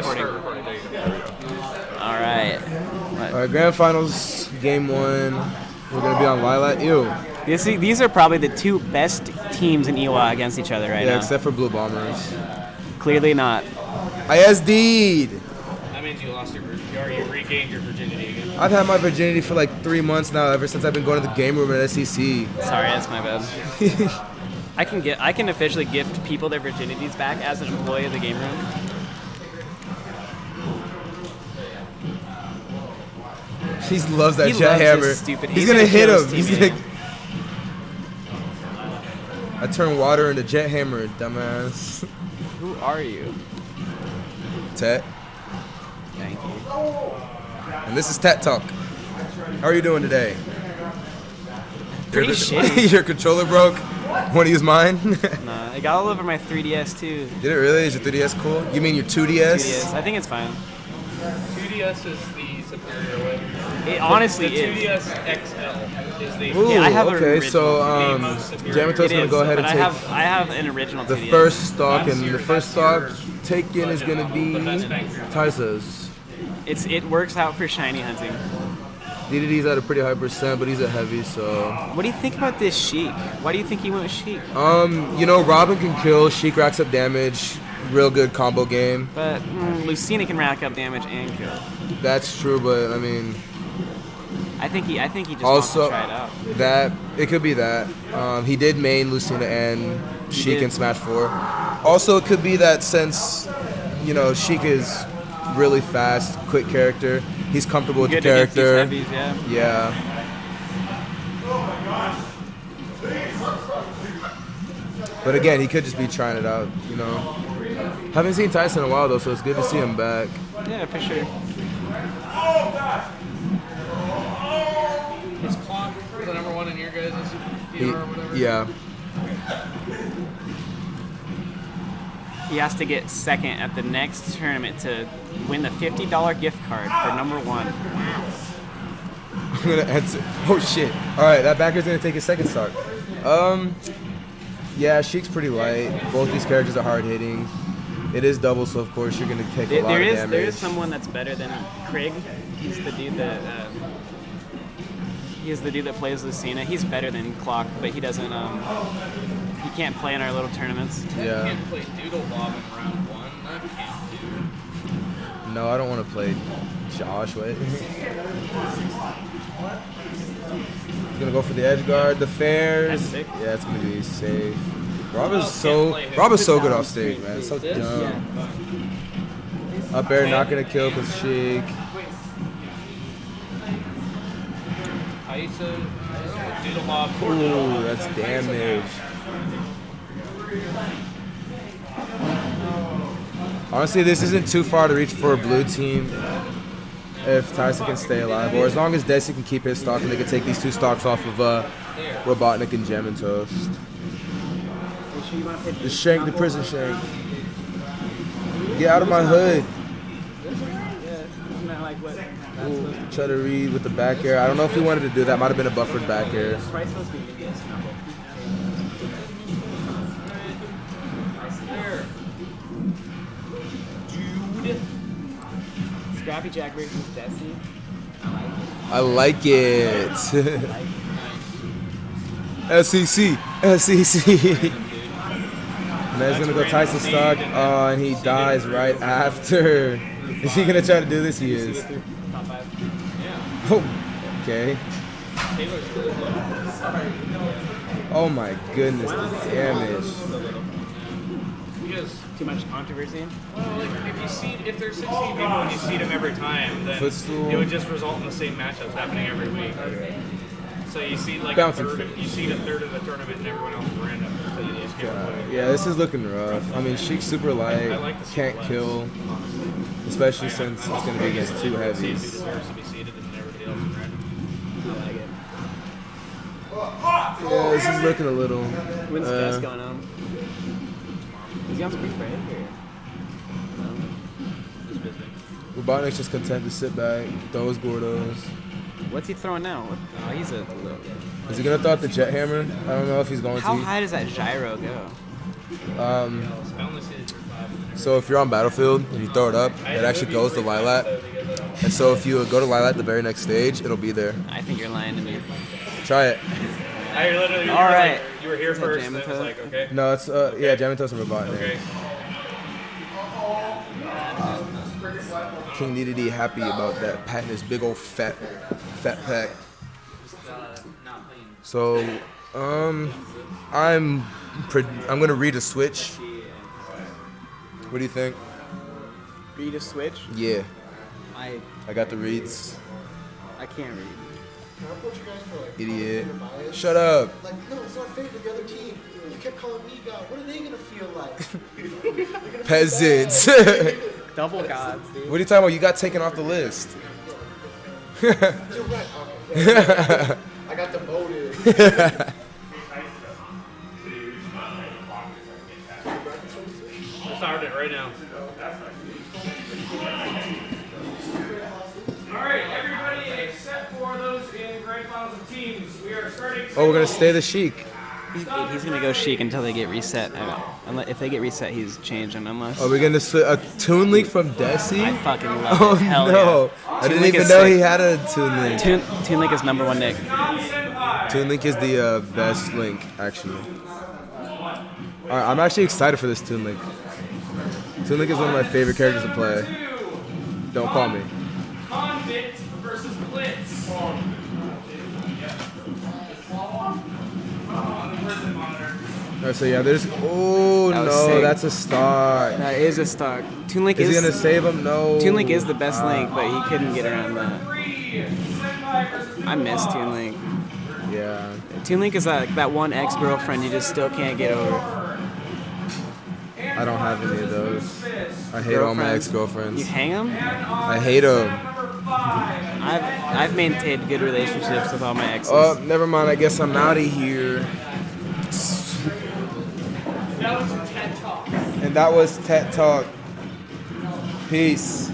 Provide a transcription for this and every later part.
recording. All right. All right, grand finals, game 1. We're gonna be on Lilac. Ew. These are probably the two best teams in Iowa against each other right now. Yeah, except for Blue Bombers. Clearly not. I SD'd. That means you lost your virginity, or you regained your virginity again. I've had my virginity for like 3 months now, ever since I've been going to the game room at SEC. Sorry, that's my bad. I can officially gift people their virginities back as an employee of the game room. He loves that He jet loves hammer. this stupid- He's gonna hit kill him. his He's teammate. gonna. I turn water into jet hammer, dumbass. Who are you? Tet. Thank you. And this is Tet Talk. How are you doing today? Pretty shitty. Your controller broke. Want to use mine? Nah, it got all over my 3DS too. Did it really? Is your 3DS cool? You mean your 2DS? 2DS. I think it's fine. 2DS is the superior way. It honestly the is. 2DS XL is the Ooh, Yeah, I have an okay, original. so The most superior. Jamnt0ast It gonna is, go ahead and but take I have an original the 2DS. first stock, That's and your- the first that's stock your taken is gonna be the best bang for your buck. Taisa's. It works out for shiny hunting. DDD's at a pretty high percent, but he's a heavy, so. What do you think about this Sheik? Why do you think he went with Sheik? You know, Robin can kill, Sheik racks up damage, real good combo game. But Lucina can rack up damage and kill. That's true, but I mean, I think he just also wants to try it out. that it could be that he did main Lucina and Sheik in Smash 4. Also, it could be that since you know Sheik is really fast, quick character, he's comfortable with Good the against these character. heavies, yeah. Yeah. But again, he could just be trying it out, you know. Haven't seen Taisa in a while though, so it's good to see him back. Yeah, for sure. Is Clock the number 1 in your guys' PR or whatever? Yeah. He has to get second at the next tournament to win the $50 gift card for number 1. I'm gonna answer. Oh shit! All right, that backer's gonna take his second stock. Yeah, Sheik's pretty light. Both these characters are hard hitting. It is double, so of course you're gonna take a lot of damage. There is someone that's better than Craig. He's the dude that plays Lucina. He's better than Clock, but he doesn't. He can't play in our little tournaments. You Yeah. can't play Doodle Bob in round 1. That can't do. No, I don't want to play Josh. Wait. He's gonna go for the edge guard, the fairs. That's sick. Yeah, it's gonna be safe. Rob Oh, is so good off stage, man. So dumb. Up air, not gonna kill because Sheik. Taisa, Doodle Bob, Ooh, that's damage. Honestly, this isn't too far to reach for a blue team if Taisa can stay alive, or as long as Deci can keep his stock and they can take these 2 stocks off of Robotnik and Jamnt0ast. The shank, the prison shank. Get out of my hood. Ooh, try to read with the back air. I don't know if he wanted to do that. Might have been a buffered back air. Scrappy Jack versus Deci. I like it. SEC. Man's gonna go Taisa stock. Oh, and he dies right after. Is he gonna try to do this? He is. Oh, okay. Oh my goodness, the damage. Because, Too much controversy. well, like, if there's 16 people and you seed them every time, then Footstool. it would just result in the same matchups happening every week. So you see like Bouncing a third of the tournament and everyone else is random. So you just get Yeah, this is looking rough. I mean, Sheik's super light, I like the can't super kill, especially since it's gonna be against 2 who heavies. deserves to be seeded and everybody else is random. Yeah, this is looking a little. When's Gus going on? Is he on spring break or? Just visiting. Robotnik's just content to sit back, throw his Gordos. What's he throwing now? Oh, he's a. Is he gonna throw out the jet hammer? I don't know if he's going How to. high does that gyro go? I only see it for 5 in So if you're on Battlefield and you throw it up, it actually goes to Lilat. And so if you go to Lilat the very next stage, it'll be there. I think you're lying to me. Try it. I literally All right. you were here Is that first, and it was Jamnt0ast? like, okay. No, it's yeah, Jamnt0ast and Robotnik. Okay. King DDD happy about that, patting his big old fat pack. So, I'm gonna read a switch. What do you think? Read a switch? Yeah, I got the reads. can't read. Can I put you guys for like Idiot. bias? Shut up. Like, no, it's not fair to the other team. You kept calling me God. What are they gonna feel like? Peasants. Double gods, dude. What are you talking about? You got taken off the list. You're right. Okay. I got demoted. We're starting it right now. All right, everybody except for those in grand finals of teams, we are starting. Oh, we're gonna stay the Sheik. He's gonna go Sheik until they get reset. If they get reset, he's changing. Unless Are we gonna a Toon Link from Deci? I fucking love Oh it. Hell no! yeah. I Toon didn't Link even is know sick. he had a Toon Link. Toon Link is number one Nick. Toon Link is the best Link, actually. Alright, I'm actually excited for this Toon Link. Toon Link is one of my favorite characters to play. Don't call me. Convict versus Blitz. Alright, so yeah, there's. Oh That was no, sick. that's a stock. That is a stock. Toon Link Is is he gonna save him? No. Toon Link is the best Link, but he couldn't get around that. I miss Toon Link. Yeah. Toon Link is that one ex-girlfriend you just still can't get over. I don't have any of those. I hate all my You ex-girlfriends. hang them? I hate them. I've maintained good relationships with all my exes. Oh, never mind. I guess I'm out of here. And that was TED Talk. Peace.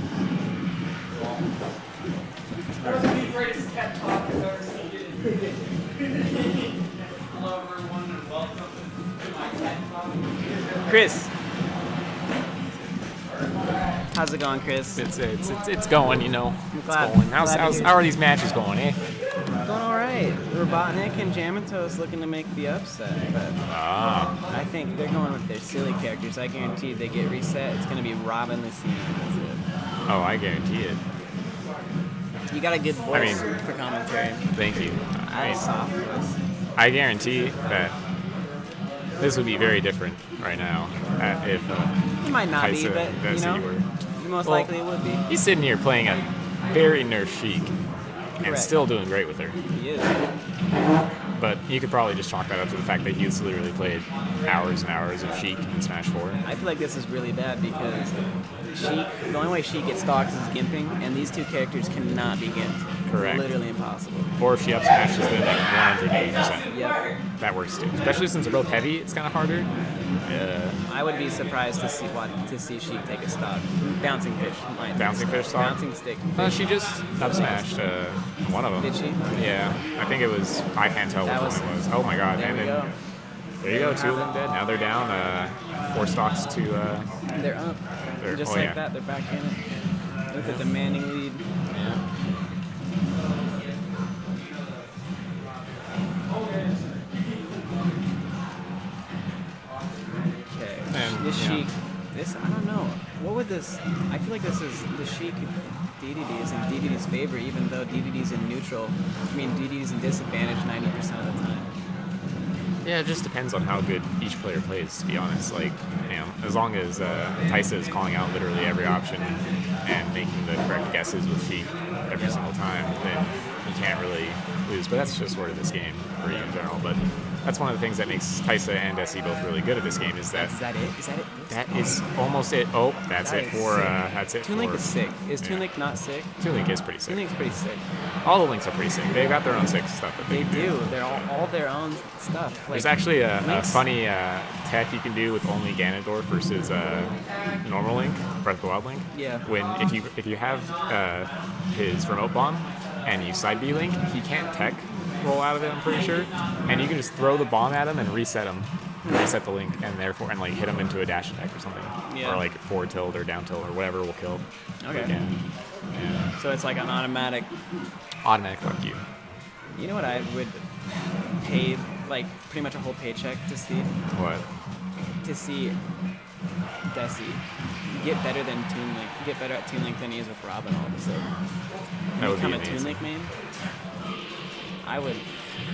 Chris. How's it going, Chris? It's going, you know. I'm glad- It's going. glad to hear How are these matches going, eh? Going all right. Robotnik and Jamnt0ast looking to make the upset, but I think they're going with their silly characters. I guarantee they get reset. It's going to be Robin Lucina. That's it. Oh, I guarantee it. You got a good voice mean- for commentary. Thank you. I have a soft voice. I guarantee that this would be very different right now if It might not be, Taisa but and you Deci know, were. most Well, likely it would be. He's sitting here playing a very nerf Sheik and Correct. still doing great with her. He is. But you could probably just chalk that up to the fact that he's literally played hours and hours of Sheik in Smash 4. I feel like this is really bad because the only way Sheik gets stocks is gimping, and these two characters cannot be gimped. Correct. Literally impossible. Or if she up smashes them like 180%. Yep. That works too. Especially since they're both heavy, it's kind of harder. I would be surprised to see Sheik take a stock. Bouncing fish. might take Bouncing a fish stock? Bouncing stick. She just up smashed one of them. Did she? Yeah, I think it was. I can't tell That which one it was. Oh my god! There and we then go. there you go, 2 of them dead. Now they're down 4 stocks to. They're up. They're- Just oh, like yeah. that, they're back in it. With a demanding lead. Okay. And, This yeah. Sheik, I don't know. What would this, I feel like this is, the Sheik DDD is in DDD's favor, even though DDD's in neutral. I mean, DDD's in disadvantage 90% of the time. Yeah, it just depends on how good each player plays. To be honest, like as long as Taisa is calling out literally every option and making the correct guesses with Sheik every single time, then you can't really lose. But that's just sort of this game for you in general. But that's one of the things that makes Taisa and Deci both really good at this game is that Is that it? Is that it? that is almost it. Oh, that's That it is for sick. that's it. Toon Link for, is sick. Is Toon yeah. Link not sick? Toon Link is pretty Toon sick. Link's pretty sick. All the links are pretty sick. They've got their own sick stuff that They can do. They're all their own stuff. Like, There's actually a Link's- funny tech you can do with only Ganondorf versus normal Link, Breath of the Wild Link. Yeah. When if you have his remote bomb and you side B Link, he can't tech roll out of it. I'm pretty sure, and you can just throw the bomb at him and reset him. reset the link, and therefore like hit them into a dash attack or something, Yeah. or like forward tilt or down tilt or whatever will kill. Okay. Again. Yeah. So it's like an automatic. Automatic fuck you. You know what I would pay like pretty much a whole paycheck to see? What? To see Deci get better than Toon Link, get better at Toon Link than he is with Robin all of a sudden. That would be Become a amazing. Toon Link main. I would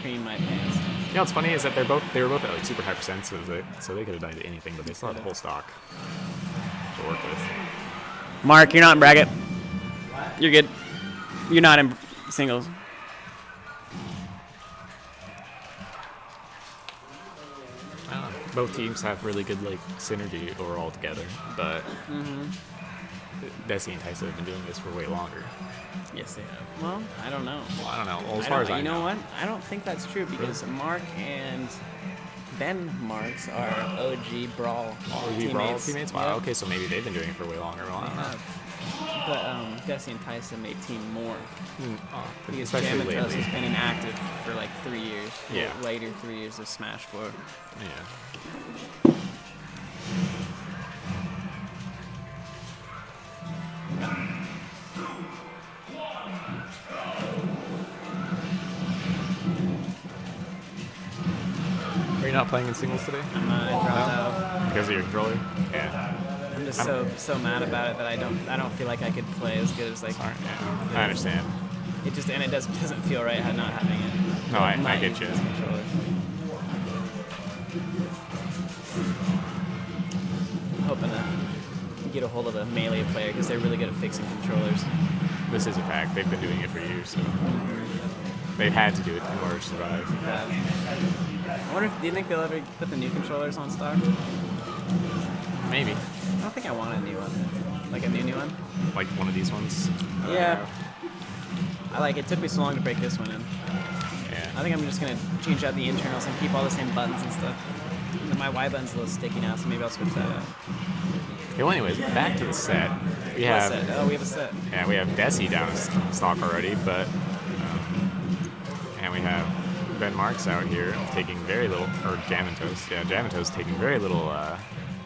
cream my pants. You know what's funny is that they were both at like super high percent, so they could have died to anything, but they still had the whole stock to work with. Mark, you're not in bracket. You're good. You're not in singles. Both teams have really good like synergy overall together, but Deci and Taisa have been doing this for way longer. Yes, they have. Well, I don't know. Well, I don't know. Well, as I far don't- as I you know know. what? I don't think that's true because Mark and Ben Marks are OG Brawl teammates. Wow. Yeah. Okay, so maybe they've been doing it for way longer. Well, I don't know. But Deci and Taisa may team more because Especially Jamnt0ast lately. has been inactive for like 3 years. Yeah. Later 3 years of Smash 4. Yeah. Are you not playing in singles today? I'm not dropped out. Because of your controller? Yeah. I'm just so mad about it that I don't feel like I could play as good as like. Sorry. Yeah. I understand. It just and it doesn't feel right not having it. No, I Not get using you. this controller. I'm hoping to get a hold of a melee player because they're really good at fixing controllers. This is a fact. They've been doing it for years, so they've had to do it in order to survive. I wonder if do you think they'll ever put the new controllers on stock? Maybe. I don't think I want a new one, like a new one. Like one of these ones. Yeah. I like it. Took me so long to break this one in. Yeah. I think I'm just gonna change out the internals and keep all the same buttons and stuff. My Y button's a little sticky now, so maybe I'll switch that out. Well, anyways, back to the set. We What have set? Oh, we have a set. yeah, we have Deci down in stock already, but and we have Ben Marks out here taking very little, or Jamnt0ast. Yeah, Jamnt0ast taking very little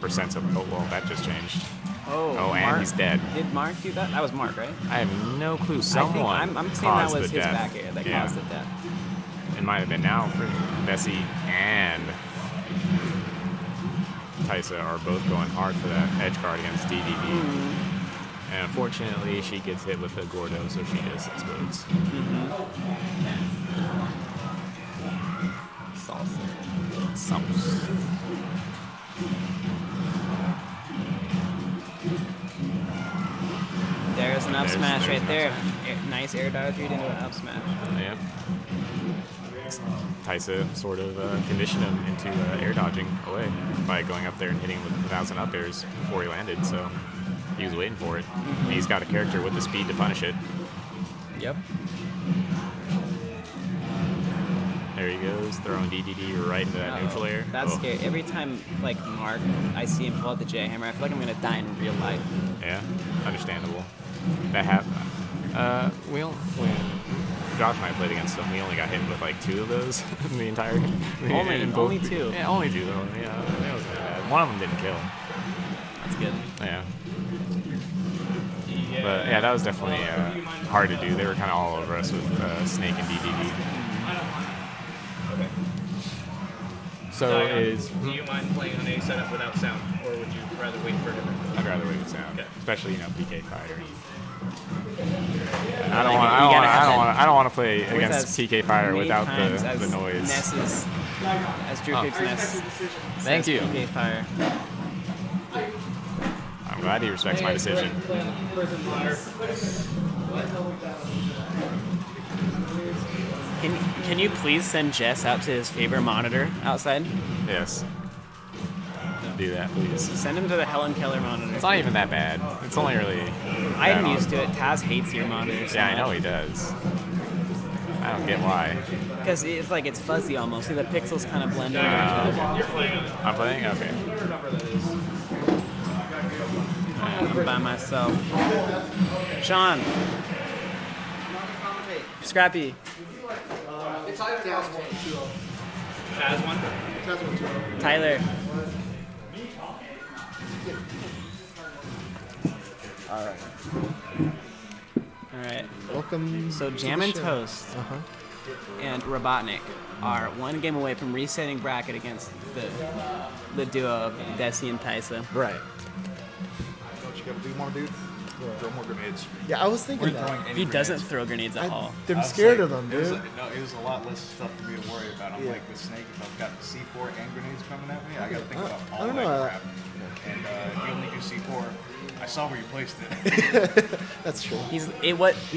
percents of. Oh well, that just changed. Oh, and Mark, he's dead. Did Mark do that? That was Mark, right? I have no clue. Someone I think I'm saying that caused was the his death. back air that Yeah. caused the death. It might have been now for Deci and Taisa are both going hard for that edge guard against DDD. And unfortunately, she gets hit with a Gordo, so she just explodes. Sauce. There's an up There's- smash there's right an there. up Nice air dodge read into an up smash. Yeah. Taisa sort of conditioned him into air dodging away by going up there and hitting with 1,000 up airs before he landed, so he was waiting for it. He's got a character with the speed to punish it. Yep. There he goes, throwing DDD right into that neutral air. That's Oh. scary. Every time, like Mark, I see him pull out the J hammer, I feel like I'm gonna die in real life. Yeah, understandable. That happened. When Josh and I played against him, we only got hit with like 2 of those in the entire. Only 2? Yeah, only 2 though. Yeah, that wasn't bad. One of them didn't kill. That's good. Yeah. But yeah, that was definitely hard to do. They were kind of all over us with Snake and DDD. So is Do you mind playing on a setup without sound, or would you rather wait for a different? I'd rather wait with sound, Okay. especially PK fighter. You I don't want to play With against as PK fighter many without times the as noise. Ness's, as Drew Cook's Ness. Thank you. PK Fire. I'm glad he respects my decision. Can you please send Jess out to his favorite monitor outside? Yes. Do that, please. Send him to the Helen Keller monitor. It's not even that bad. It's only really. I'm used to it. Taz hates your monitor. So Yeah, I know he does. I don't get why. Because it's like it's fuzzy almost. See, the pixels kind of blend in. I'm playing? Okay. I'm by myself. Sean. Scrappy. It's either down 2-0. Chaz one. That's one too. Tyler. All right. Welcome. So Jamnt0ast Uh huh. and Robotnik are one game away from resetting bracket against the duo of Deci and Taisa. Right. Know what you gotta do more, dude? Throw more grenades. Yeah, I was thinking that. Throwing any He doesn't grenades. throw grenades at all. I'm scared of them, It was, dude. no, it was a lot less stuff for me to worry about. I'm Yeah. like with Snake, if I've got C4 and grenades coming at me, I gotta think about I all don't that know. crap. And if you only do C4, I saw where you placed it. That's true.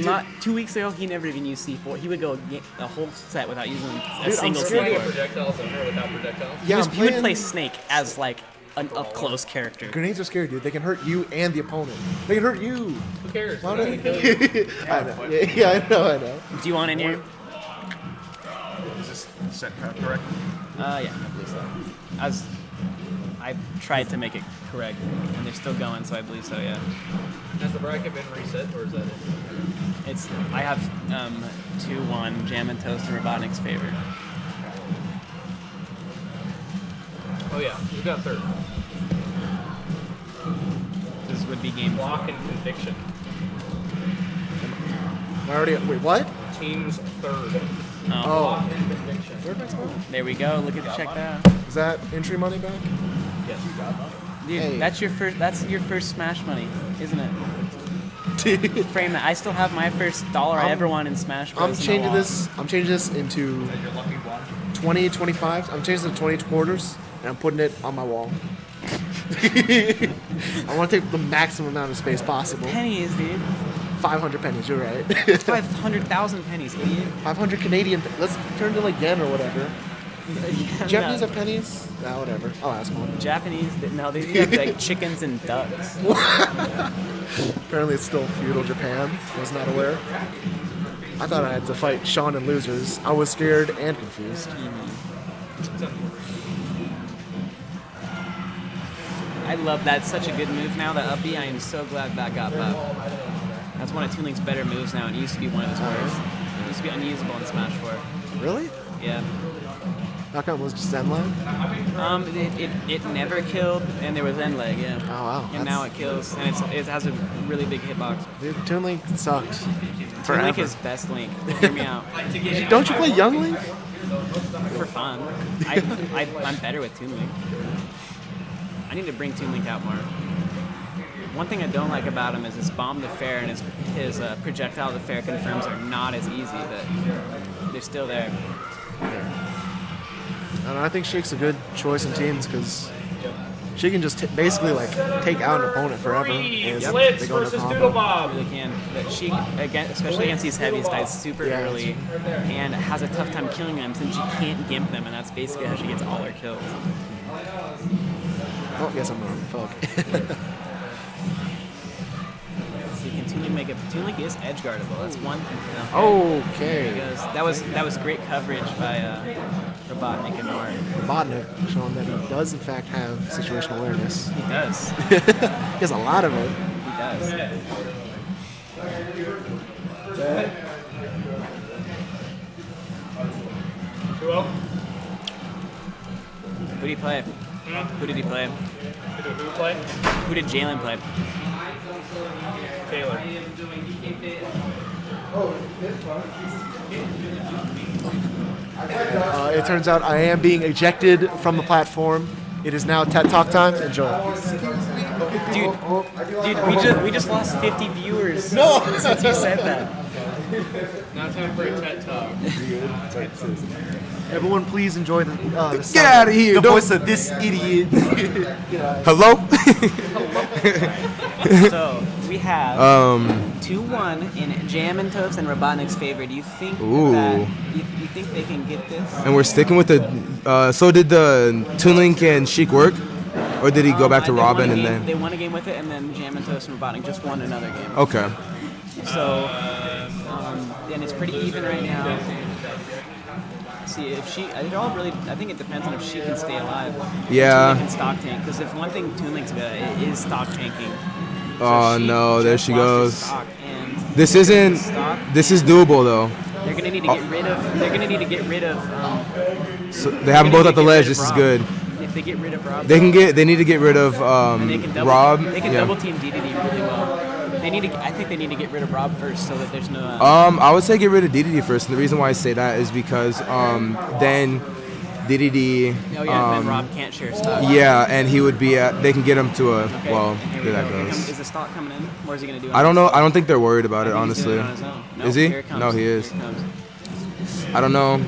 Not 2 weeks ago. He never even used C4. He would go a whole set without using a Dude, single I'm scared C4. of Projectiles and her without projectiles. Yeah, He would play Snake as like an up close character. Grenades are scary, dude. They can hurt you and the opponent. They can hurt you. Who cares? Why They're do not gonna kill you. they? I know. Yeah, I know. Do you want in here? Is this set correct? Yeah, I believe so. I tried to make it correct, and they're still going, so I believe so. Yeah. Has the bracket been reset, or is that it? It's I have 2-1 Jamnt0ast in Robotnik's favor. Oh yeah, you got third. This would be game Block and conviction. I already. Wait, what? Team's third. Oh, Oh, And conviction. where'd my spell? there we go. Look at check that. Is that entry money back? Yes, you got that. Dude, Hey. that's your first Smash money, isn't it? Frame that. I still have my first dollar I ever won in Smash Bros. I'm in the changing wallet. this. I'm changing this into Your lucky one. 20, 25. I'm changing it to 20 quarters, and I'm putting it on my wall. I want to take the maximum amount of space possible. Pennies, dude. 500 pennies. You're right. 500,000 pennies, idiot. 500 Canadian. Let's turn to like yen or whatever. Japanese No. have pennies? Nah, whatever. I'll ask one. Japanese, no, they have like chickens and ducks. Apparently, it's still feudal Japan. Was not aware. I thought I had to fight Sean and losers. I was scared and confused. I love that. Such a good move now. That up B, I am so glad that got buffed. That's one of Toon Link's better moves now. It used to be one of its worst. It used to be unusable in Smash 4. Really? Yeah. Knockout was just Zen line? It never killed, and there was end leg, yeah. Oh, wow. And now it kills, and it has a really big hitbox. Dude, Toon Link sucked. Toon Link is best Link. Hear me out. Don't you play Young Link? For fun. I'm better with Toon Link. I need to bring Toon Link out more. One thing I don't like about him is his bomb to fair and his projectile to fair confirms are not as easy, but they're still there. And I think Sheik's a good choice in teams because she can just basically like take out an opponent forever. And Slits they go into versus combo. Doodle Bob. Really can. But she, again, especially against these heavies, dies super Yeah, early and has a tough time killing them since she can't gimp them, and that's basically how she gets all her kills. Oh, yes, I'm wrong. Fuck. So you can Toon Link is edge guardable. That's one thing. There he Okay. goes. That was great coverage by Robotnik and Mark. Robotnik showing that he does in fact have situational awareness. He does. He has a lot of it. He does. Who did he play? Who did he play? Who play? Who did Jalen play? Taylor. It turns out I am being ejected from the platform. It is now TED Talk time. Enjoy. Dude, we just lost 50 viewers since you said that. Now time for a TED Talk. Everyone, please enjoy the Get out of here! the Don't- voice of this idiot. Hello? So we have 2-1 in Jamnt0ast and Robotnik's favor. Do you think Ooh. that you think they can get this? And we're sticking with the. So did the Toon Link and Sheik work, or did he go back to They won Robin a and game- then? they won a game with it, and then Jamnt0ast and Robotnik just won another game. Okay. So and it's pretty even right now. See if she. It all really. I think it depends on if she can stay alive. Yeah. Toon Link can stock tank, because if one thing Toon Link's good at, it is stock tanking. So Oh no, there just she lost her goes. stock, and This isn't. stock, This is doable though. They're gonna need to get rid of. They're gonna need to get rid of So they have them both at the ledge. This is good. If they get rid of Rob, They need to get rid of and they can double, Rob. They can yeah. double team DDD really well. I think they need to get rid of Rob first so that there's no. I would say get rid of DDD first. And the reason why I say that is because then DDD. Oh yeah, then Rob can't share stock. Yeah, and he would be at. They can get him to a. Okay, Well, here there we that go. goes. Is the stock coming in? What is he gonna do? I don't know. I don't think they're worried about it, I think he's doing honestly. it on his own. No, Is he? Here it comes. No, he is. Here it comes. I don't know.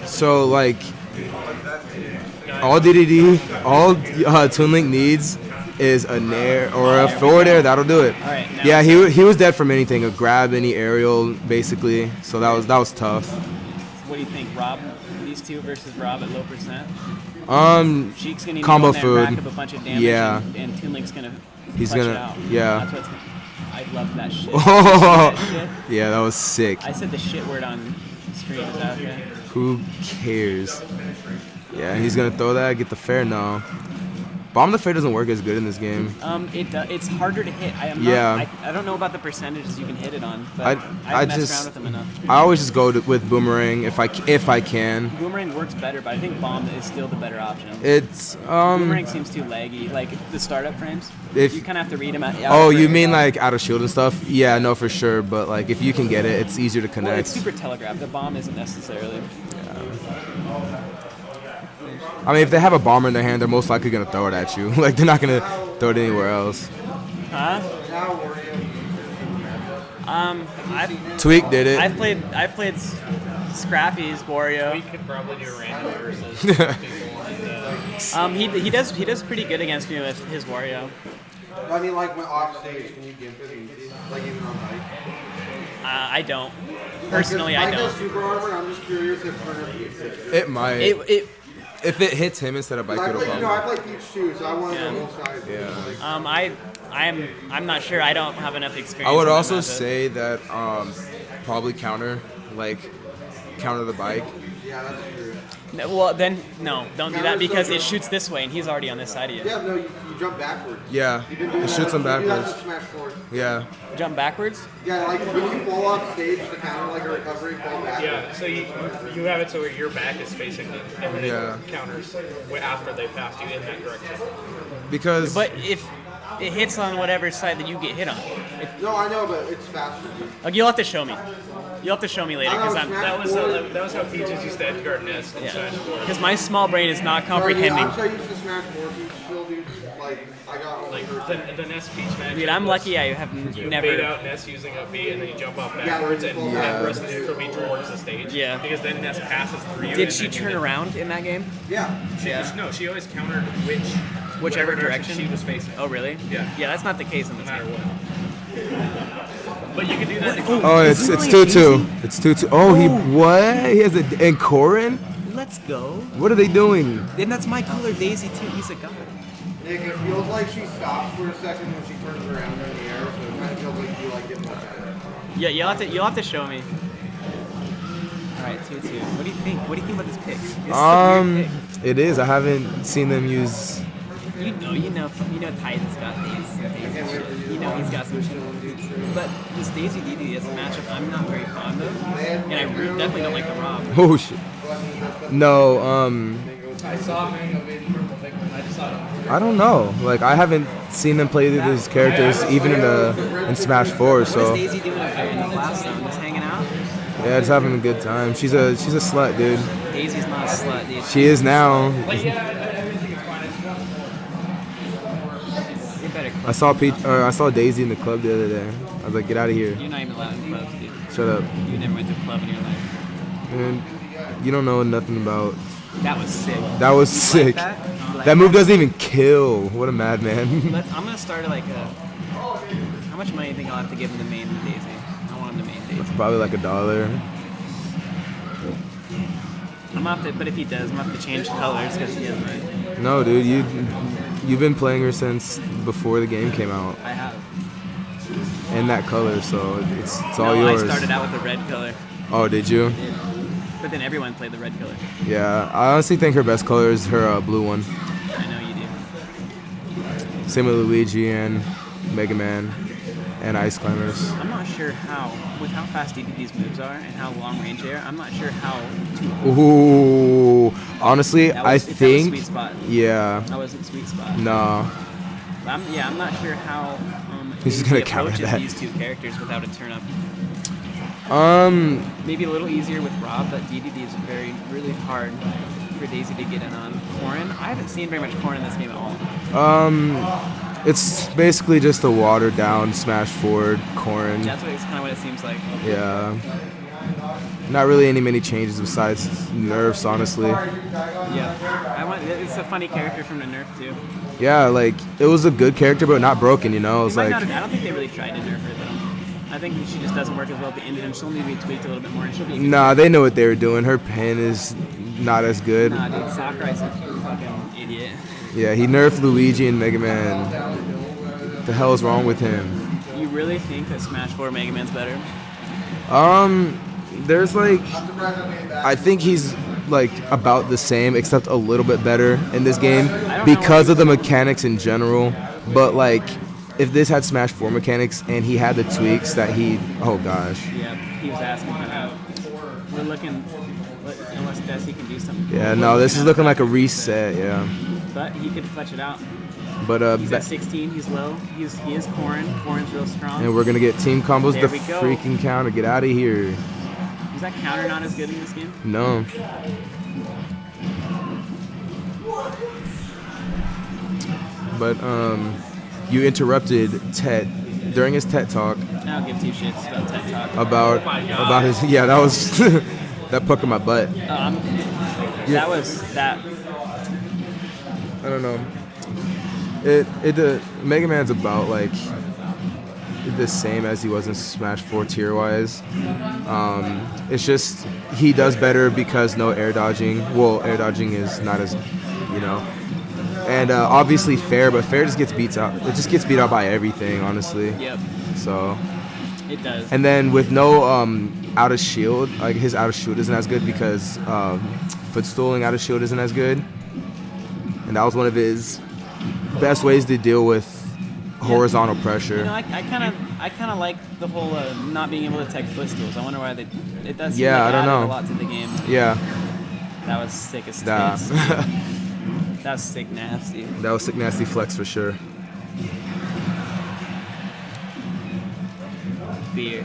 So like, all DDD, all Toon Link needs is a nair or a forward air. That'll do it. All right, now Yeah, he was dead from anything, a grab, any aerial, basically. So that was tough. What do you think, Rob? These two versus Rob at low percent. Sheik's gonna need Combo to go in there and food. rack up a bunch of damage. Yeah. And Toon Link's gonna. He's clutch gonna- it out. yeah. That's what's gonna, I love that shit. Oh, That shit. yeah, that was sick. I said the shit word on stream. Is that okay? Who cares? Yeah, he's gonna throw that, get the fair now. Bomb the fair doesn't work as good in this game. It's harder to hit. Yeah. I don't know about the percentages you can hit it on, but I I messed just- around with them enough. I always just go with boomerang if I can. Boomerang works better, but I think bomb is still the better option. It's Boomerang seems too laggy. Like the startup frames, If- you kind of have to read them out. Oh, you mean like out of shield and stuff? Yeah, no, for sure. But like if you can get it, it's easier to Well, connect. it's super telegraphed. The bomb isn't necessarily. I mean, if they have a bomber in their hand, they're most likely gonna throw it at you. Like they're not gonna throw it anywhere else. Huh? Tweak did it. I've played Scrappy's Wario. We could probably do a random versus people. He does pretty good against me with his Wario. I mean, like, when off stage, can you gimp it easy? Like, even on bike? I don't. Personally, I Mike has don't. super armor, I'm just curious if Turner beats it. It might. It If it hits him instead of bike, I it'll play, bomb. I play Peach too, so I want to Yeah. know both sides. Yeah. I'm not sure. I don't have enough experience. I would in that also method. say that probably counter the bike. Yeah, that's true. No, well, then no, don't do that Counter's so because it good. shoots this way and he's already on this side of you. Yeah, no, you jump backwards. Yeah, You've been doing it that- shoots him you do that backwards. with Smash 4. Yeah. Jump backwards. Yeah, like when you fall off stage to counter like a recovery, fall backwards. Yeah, so you have it so where your back is facing it, and then Yeah. it counters after they pass you in that direction. Because But if it hits on whatever side that you get hit on, No, I know, but it's faster. like, you'll have to show me. You'll have to show me later because I know, I'm. That was how Peaches used to edgeguard Ness in Smash 4. Because my small brain is not Sorry, comprehending. I'm so used to Smash 4 Peach still, dude. Like, I got all Like the Ness Peach match. Dude, I'm lucky I have You never. bait out Ness using a B and then you jump off backwards and Yeah. press the neutral B towards the stage. Yeah. Because then Ness passes through you. Did and she then you turn hit- around in that game? Yeah. No, she always countered Whichever whatever direction she was facing. Oh, really? Yeah. Yeah, that's not the case in No this matter game. what. But you can do that. oh, it's 2-2. It's 2-2. Oh, he what? He has a and Corin? Let's go. What are they doing? Then that's my color, Daisy too. He's a god. Nick, it feels like she stops for a second when she turns around in the air, so it kind of feels like you like get more better. Yeah, you'll have to show me. All right, 2-2. What do you think? What do you think about this pick? This is a weird pick. It is. I haven't seen them use. You know, Taisa's got these. You know, he's got some shit. But this Daisy DD is a matchup I'm not very fond of, and I definitely don't like the Rob. Oh shit. No. I saw him in Purple Pikmin. I just saw him. I don't know. Like I haven't seen them play these characters even in Smash 4. What So is Daisy doing up there in the class zone? Just hanging out? yeah, just having a good time. She's a slut, dude. Daisy's not a slut, dude. She is now. You better I saw I saw Daisy in the club the other day. I was like, get out of here. You're not even allowed in clubs, dude. Shut up. You never went to a club in your life. Man, you don't know nothing about. That was sick. That was sick. Like that? You like That move doesn't even kill. What a madman. I'm gonna start at like a. How much money do you think I'll have to give him the main Daisy? I want him the main Daisy. Probably like $1. I'm gonna have to, but if he does, I'm gonna have to change colors because he is right. No, dude, you've been playing her since before the game came out, I have. in that color, so it's all No, yours. I started out with the red color, Oh, did you? but then everyone played the red color. Yeah, I honestly think her best color is her blue one. I know you do. Same with Luigi and Mega Man. and ice climbers. I'm not sure with how fast DDD's moves are and how long range they are, I'm not sure how to Ooh, honestly, I that was think, sweet spot. yeah, That wasn't sweet spot. no. I'm not sure how He's just gonna DDD counter approaches that. these two characters without a turn up. Maybe a little easier with Rob, but DDD is really hard for Daisy to get in on. Corin, I haven't seen very much Corin in this game at all. It's basically just a watered down smash forward Corin. That's kind of what it seems like. Yeah. Not really any many changes besides nerfs, honestly. Yeah. It's a funny character from the nerf too. Yeah, like it was a good character, but not broken. You know, it was like. I don't think they really tried to nerf her though. I think she just doesn't work as well at the end, and she'll need to be tweaked a little bit more. And she'll be. Nah, they know what they were doing. Her pin is not as good. Nah, dude, Sakurai's a fucking idiot. Yeah, he nerfed Luigi and Mega Man. What the hell is wrong with him? You really think that Smash 4 Mega Man's better? There's like, I think he's like about the same, except a little bit better in this game because of the mechanics in general. But like, if this had Smash 4 mechanics and he had the tweaks that oh gosh. Yeah, he was asking for that. We're looking, unless Deci can do something. Yeah, no, this is looking like a reset. Yeah. But he could clutch it out. But he's at 16. He's low. He is Corin. Corin's real strong. And we're gonna get team combos. There The we go. freaking counter. Get out of here. Is that counter not as good in this game? No. But you interrupted Tet during his TED talk. I don't give two shits about TED Talk. About his that was that poke in my butt. That was that. I don't know. Mega Man's about like the same as he was in Smash 4 tier wise. It's just he does better because no air dodging. Well, air dodging is not as, and obviously fair, but fair just gets beat out. It just gets beat out by everything, honestly. Yep. So. It does. And then with no out of shield, like his out of shield isn't as good because footstooling out of shield isn't as good. And that was one of his best ways to deal with horizontal pressure. I kind of like the whole not being able to tech footstools. I wonder why it does seem Yeah, like I don't know. a lot to the game. Yeah. That was sick as Nah. space. That was sick nasty. That was sick nasty flex for sure. Beer.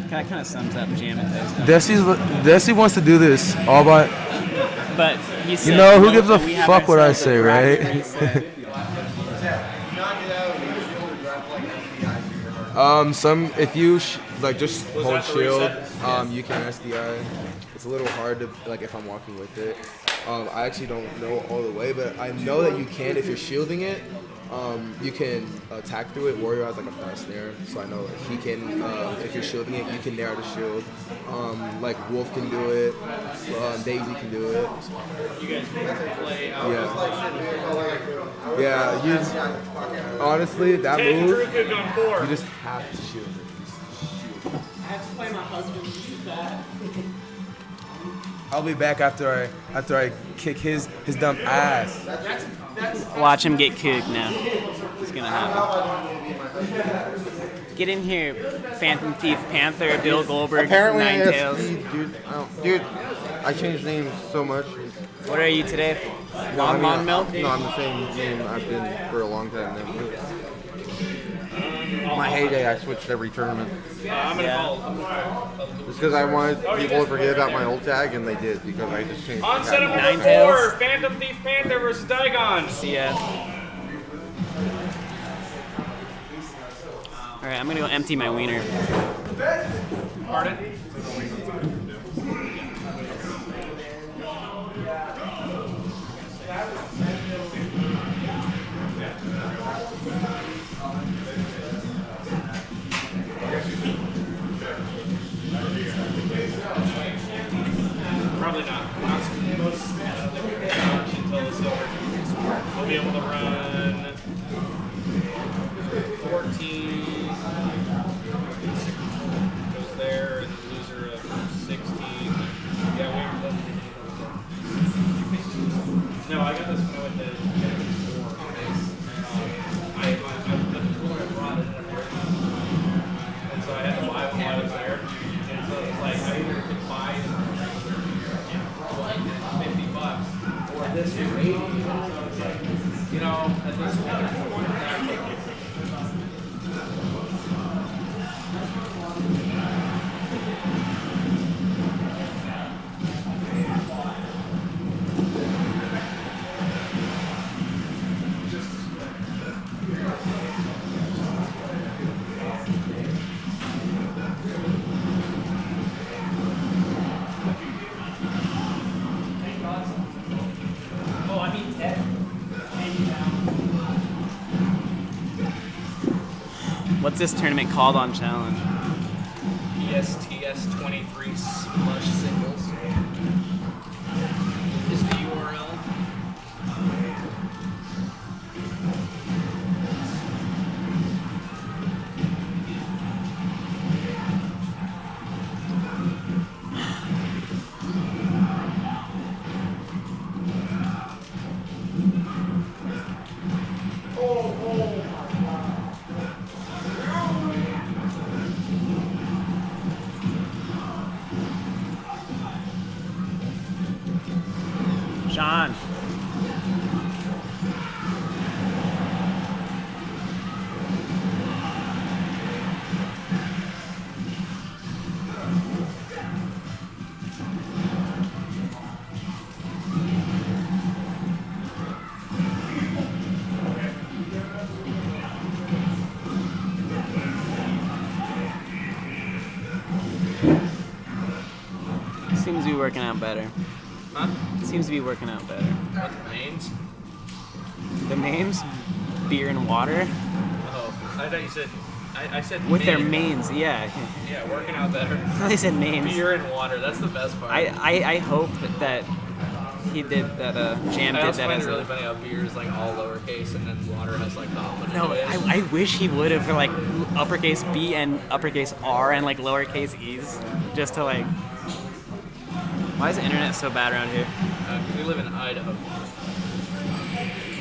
That kind of sums up Jamnt0ast. Deci wants to do this all by. But he said, Who gives a we have fuck what I ourselves a say, bracket right? reset. If you just hold shield, you can SDI. It's a little hard to if I'm walking with it. I actually don't know all the way, but I know that you can if you're shielding it. You can attack through it. Warrior has a fast nair, so I know he can. If you're shielding it, you can nair the shield. Wolf can do it. Daisy can do it. You guys play. Yeah. Honestly, that move. Drew could go 4. You just have to shield it. I have to play my husband. This is bad. I'll be back after I kick his dumb ass. Watch him get cooked now. It's gonna happen. Get in here, Phantom Thief Panther, Bill Goldberg, Apparently, Ninetales. dude, I changed names so much. What are you today? No, I Mon mean, Milk? No, I'm the same name I've been for a long time now. My heyday, I switched every tournament. I'm involved. Just because I wanted people to forget about my old tag, and they did, because I just changed the Onset of tag. number 4, Ninetales. Phantom Thief Panther versus Daigon. See ya. Alright, I'm gonna go empty my wiener. Pardon? Probably not. Until the silver. We'll be able to run 14. Goes there, and the loser of 6 What's this tournament called on challenge? PSTS23 Slush Singles is the URL. Sean. Seems to be working out better. Huh? Seems to be working out better. What, the names? The names? Beer and water? Oh, I thought you said. I said With their mains. mains, yeah. Yeah, working out better. They said names. Beer and water. That's the best part. I hope that he did that. Jam I did also that find as it really a. funny how beer is like all lowercase and then water has like the opposite. No, I wish he would have for like uppercase B and uppercase R and like lowercase E's, just to like. Why is the internet so bad around here? We live in Idaho.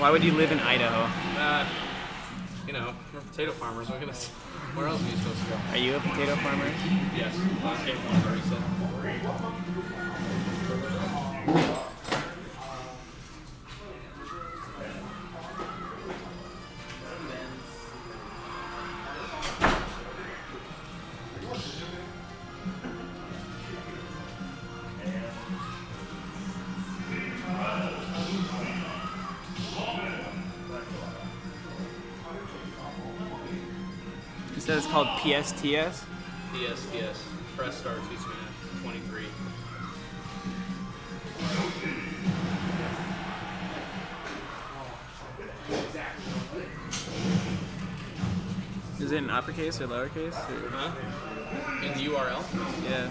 Why would you live in Idaho? You know, we're potato farmers. We're gonna. Where else are you supposed to go? Are you a potato farmer? Yes. Last game one already said. You said it's called PSTS? PSTS. Press start to smash. 23. Is it in uppercase or lowercase? Or? Huh? In the URL? Yeah.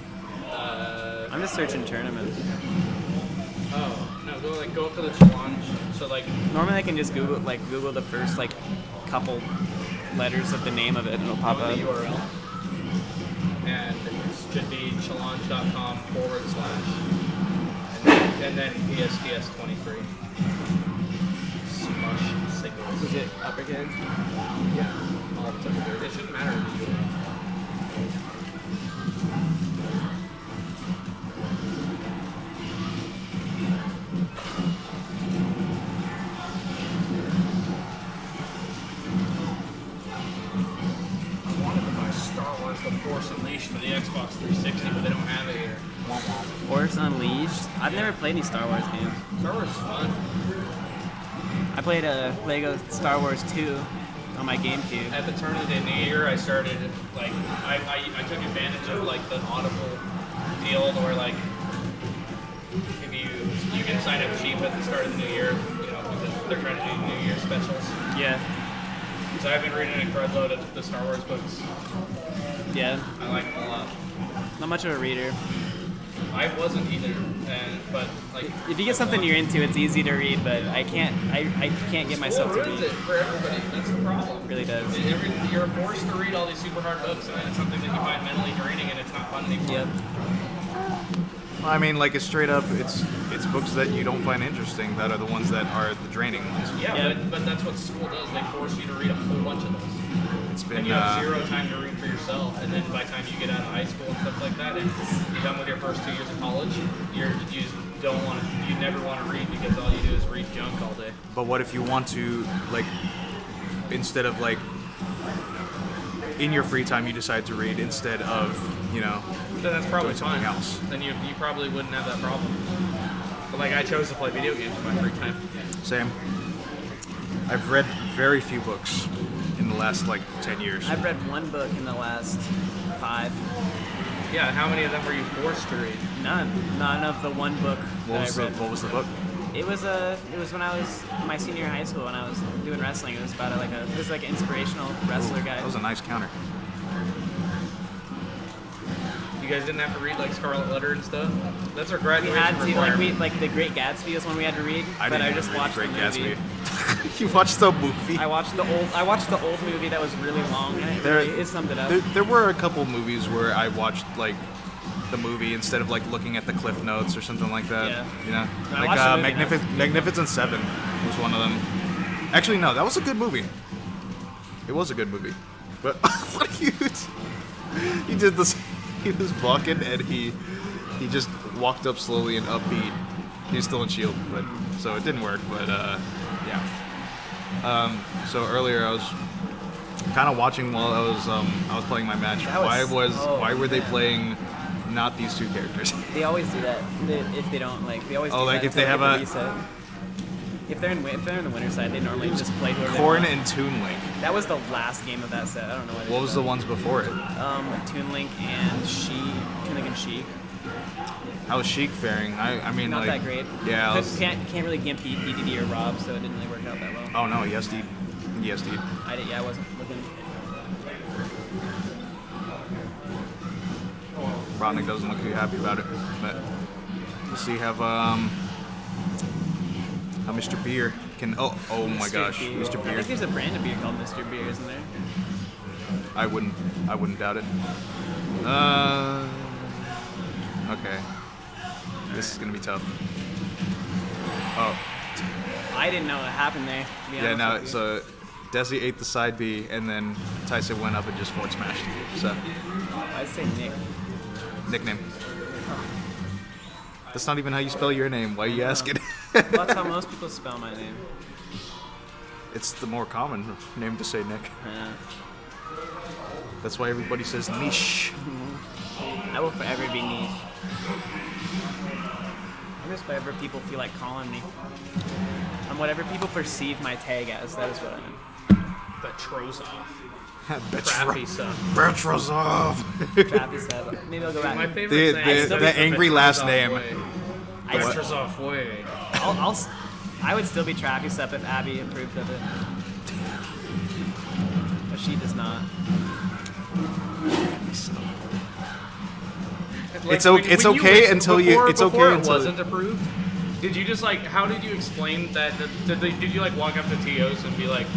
I'm just searching tournaments. Oh, no, go up to the challenge. So like Normally I can just Google the first like couple letters of the name of it and it'll pop on up. the URL. And it should be challenge.com/. And then PSTS23. Smush signals. Is it uppercase? Yeah. All the time. It shouldn't matter in the URL. The Force Unleashed for the Xbox 360, but they don't have it here. Force Unleashed? I've never played any Star Wars games. Star Wars is fun. I played a Lego Star Wars 2 on my GameCube. At the turn of the new year, I started, like, I took advantage of, like, the Audible deal where, like, if you can sign up cheap at the start of the new year, you know, because they're trying to do New Year specials. Yeah. So I've been reading a crud load of the Star Wars books. Yeah. I like them a lot. Not much of a reader. I wasn't either, but like. If you get something you're into, it's easy to read, but I can't get myself to ruins read. it for everybody. That's the problem. It really does. You're forced to read all these super hard books, and then it's something that you find mentally draining, and it's not fun anymore. Yep. I mean, like it's straight up, it's books that you don't find interesting that are the ones that are the draining ones. Yeah, Yeah. But that's what school does. They force you to read a whole bunch of those. It's been And you have zero time to read for yourself, and then by the time you get out of high school and stuff like that, and you're done with your first 2 years of college, you never want to read because all you do is read junk all day. But what if you want to, like, instead of like in your free time you decide to read instead of, you know, Then that's probably doing something fine. else. Then you probably wouldn't have that problem. But like I chose to play video games in my free time. Same. I've read very few books in the last like 10 years. I've read one book in the last 5. Yeah, how many of them were you forced to read? None of the one book that I read. What was the book? It was when I was my senior year in high school when I was doing wrestling. It was about it was like an inspirational wrestler guy. That was a nice counter. You guys didn't have to read like Scarlet Letter and stuff. That's our We graduation had to requirement. like The Great Gatsby was one we had to read, I but didn't I even just read watched Great the movie. Gatsby. You watched the movie? I watched the old movie that was really long, and it summed it up. There were a couple movies where I watched like the movie instead of like looking at the cliff notes or something like that. Yeah. You know, No, I like watched the movie Magnificent Seven was one of them. Actually, no, that was a good movie. It was a good movie. But what are you? He did this. He was walking and he just walked up slowly and upbeat. He was still in shield, but so it didn't work. But yeah. So earlier I was kind of watching while I was playing my match. Why were they playing not these two characters? They always do that. If they don't they always. Oh, do like that if they until have a- reset. If they're in the winter side, they normally just play whoever they Corn want. and Toon Link. That was the last game of that set. I don't know why. What was the ones before it? Toon Link and Toon Link and Sheik. How was Sheik faring? I mean, Not like, that great. Yeah. Can't really gimp EDD or Rob, so it didn't really work out that well. Oh no, yes, dude. Yes, dude. I wasn't looking. Robotnik doesn't look too happy about it, but we'll see how Mr. Beer can. Oh my gosh, Beer. Mr. I Beer. think there's a brand of beer called Mr. Beer, isn't there? I wouldn't doubt it. Okay. This is gonna be tough. Oh. I didn't know what happened there. To be Yeah, honest now with you. so Deci ate the side B, and then Taisa went up and just forward smashed. So I'd say Nick. nickname. That's not even how you spell your name. Why are you asking? Well, that's how most people spell my name. It's the more common name to say, Nick. Yeah. That's why everybody says niche. I will forever be niche. I'm just whatever people feel like calling me. I'm whatever people perceive my tag as. That is what I am. The Trozov. Betro- Crappy stuff. Bertrozov. Trappy stuff. Maybe I'll go back. My favorite The- thing the- is the angry last Bertrozov name. way. I- Bertrozov way. I would still be Trappy stuff if Abby approved of it. But she does not. It's okay until you- it's before okay it until- wasn't approved. Did you just like? How did you explain that? Did you like walk up to TOs and be like,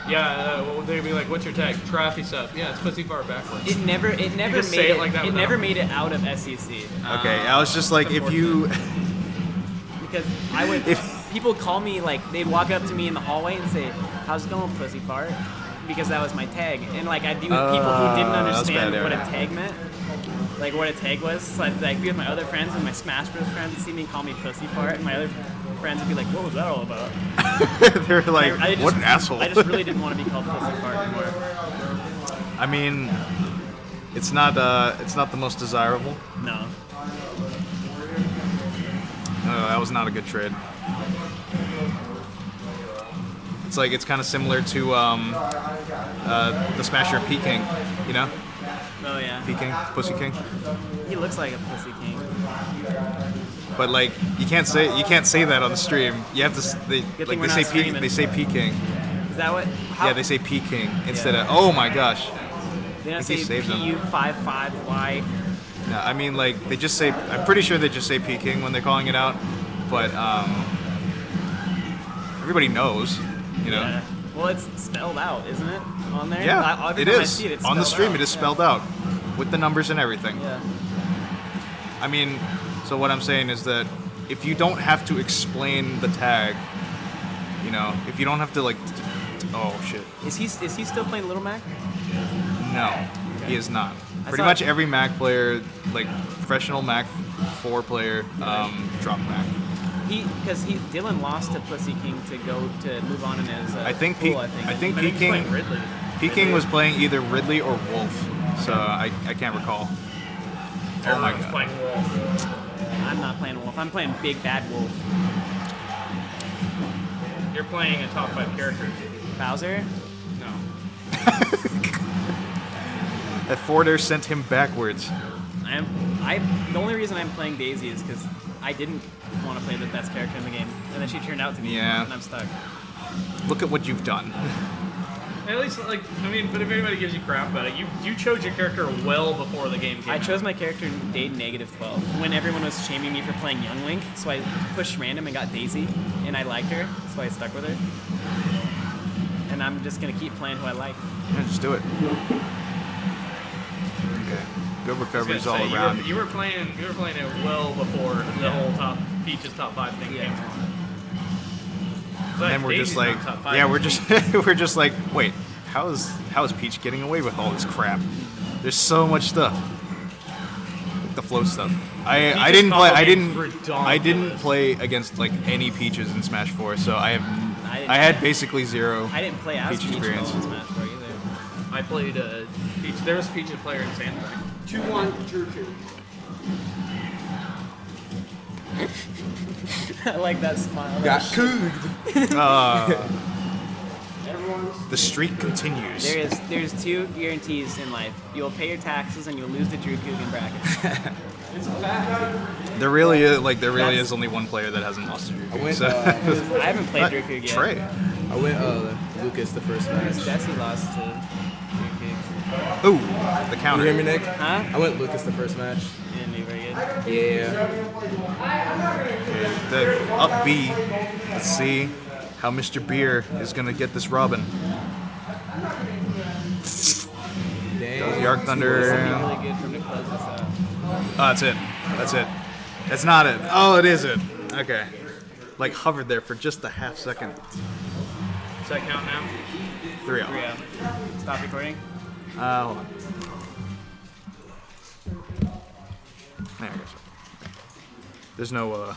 yeah? They'd be like, what's your tag? Traffy sub. Yeah, it's pussy far backwards. It never just made say it like that It without- never made it out of SEC. Okay, I was just like, if you, Because I would, people call me like, they'd walk up to me in the hallway and say, "How's it going, pussy fart?" Because that was my tag, and like I'd be with people who didn't that's understand bad, what a yeah. tag meant, like what a tag was. So I'd like be with my other friends and my Smash Bros friends and see me call me pussy fart, and my other friends would be like, "What was that all about?" they're like, I just, what an asshole. I just really didn't want to be called pussy fart anymore. I mean, it's not the most desirable. No. That was not a good trade. It's kind of similar to the Smasher P-King, you know? Oh yeah. P-King, Pussy King. He looks like a pussy king. But like you can't say that on the stream. You have to Good thing we're not streaming. they say P-King. Is that what? How, Yeah, they say P-King instead Yeah. of oh my gosh. They don't I think say they saved them. PU55Y. No, I mean like they just say. I'm pretty sure they just say P-King when they're calling it out, but everybody knows, you know. Yeah. Well, it's spelled out, isn't it? On there? Yeah, Every it time I is. see it, it's On the spelled stream, out. it is spelled out with the numbers and everything. Yeah. I mean, so what I'm saying is that if you don't have to explain the tag, you know, if you don't have to like, oh shit, Is he still playing Little Mac? no, he is not. Pretty saw- much every Mac player, like professional Mac 4 player, dropped Mac. Dylan lost to Pussy King to go to move on in his I think pool, I think I think he's P-King playing Ridley. P-King was playing either Ridley or Wolf, so I can't recall. Oh my He's god. playing Wolf. I'm not playing Wolf. I'm playing Big Bad Wolf. You're playing a top 5 character. Bowser? No. That forwarder sent him backwards. The only reason I'm playing Daisy is because I didn't want to play the best character in the game, and then she turned out to be, Yeah. and I'm stuck. Look at what you've done. At least, like, I mean, but if anybody gives you crap about it, you chose your character well before the game came I out. chose my character in day -12 when everyone was shaming me for playing Young Link, so I pushed random and got Deci, and I liked her, so I stuck with her. And I'm just gonna keep playing who I like. Yeah, just do it. Okay. Good I was recoveries gonna all say, around. You were playing it well before the whole Peach's top 5 thing came on. And then we're just like, yeah, we're just like, wait, how is Peach getting away with all this crap? There's so much stuff. Like the float stuff. I didn't play against like any Peaches in Smash 4, so I had basically zero. I didn't play as Peach Peach experience. in Smash 4 either. I played Peach. There was a Peach player in Sandbag. 2-1 Choo-Choo. I like that smile. Got cooged. The streak continues. There's 2 guarantees in life. You'll pay your taxes and you'll lose the Drew Coogan bracket. There really is only one player that hasn't lost to Drew. I went. So. I haven't played Drew Coogan yet. Trey. I went Lucas the first match. Deci lost to Drew Coogan. Ooh, the You counter. hear me, Nick? Huh? I went Lucas the first match. Didn't do very good. Yeah. The up B. Let's see how Mr. Beer is gonna get this Robin. Damn. Yark Thunder. Really good from the close this out. Oh, that's it. That's it. That's not it. Oh, it is it. Okay. Like hovered there for just a half second. Does that count now? 3-0. 3-0. Stop recording. Hold on. There, I guess. There's no, yeah.